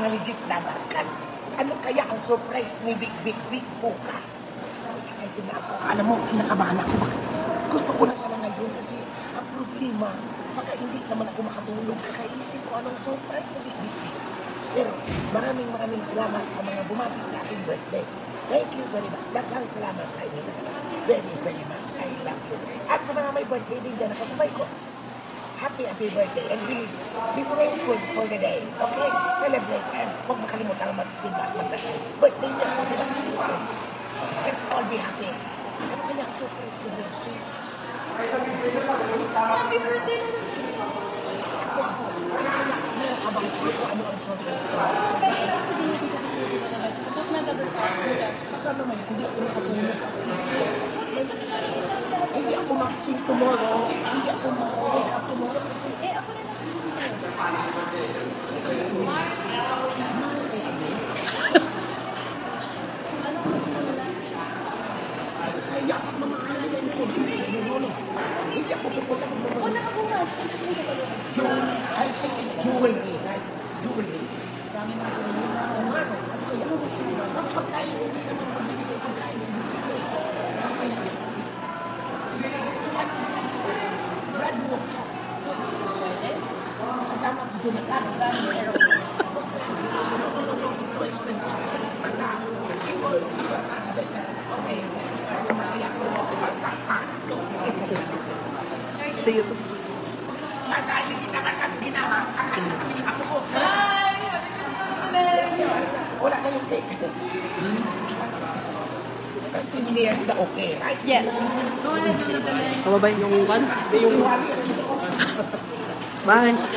mga legit vlogger. Ano kaya ang surprise ni Big bukas? Excited na ako. Alam mo, kinakabahan ako. Gusto ko na sana ngayon kasi ang problema, baka hindi naman ako makatulog. Kakaisip ko anong surprise ni Big. Pero maraming salamat sa mga bumapit sa aking birthday. Thank you very much. Daghang salamat sa inyo. Very much. I love you. At sa mga may birthday din dyan, nakasabay ko. Happy birthday and be grateful for the day. Okay? Celebrate and huwag makalimutan magsimba at magdasal. Birthday niya ako, di ba? Let's all be happy. Ano kaya ang surprise ko din? Happy birthday na naman. Ako. Kaya meron ka bang clue kung ano ang surprise ko? Pwede lang ako din dito sa studio na naman. So, not na double talk. Baka naman, hindi ako nakatulog sa isip. Hindi ako makasing tomorrow. Hindi ako makawake up tomorrow kasi Ako na lang din sa'yo. Ano ko sinula? kaya mamahalayan ko. Hindi ako pupunta kung O, nakabukas. Ano mo ka talaga? jewelry. I think it's jewelry, right? Jewelry. Dami ng tulong na. Ano kaya? Ang pagkain, hindi naman magbibigay pagkain sa bibigay. Ano kaya? Brad Wolf. Kasama si Jonathan. Ito expensive. Okay. Sa YouTube. Madali kita makan ginawa. Kakain na kami ng apo ko. Bye! Happy birthday! Wala na yung cake. Kasi hindi yan sila okay, right? Yes. Go ahead, do the Kababay yung kan? Yung... Bahay sa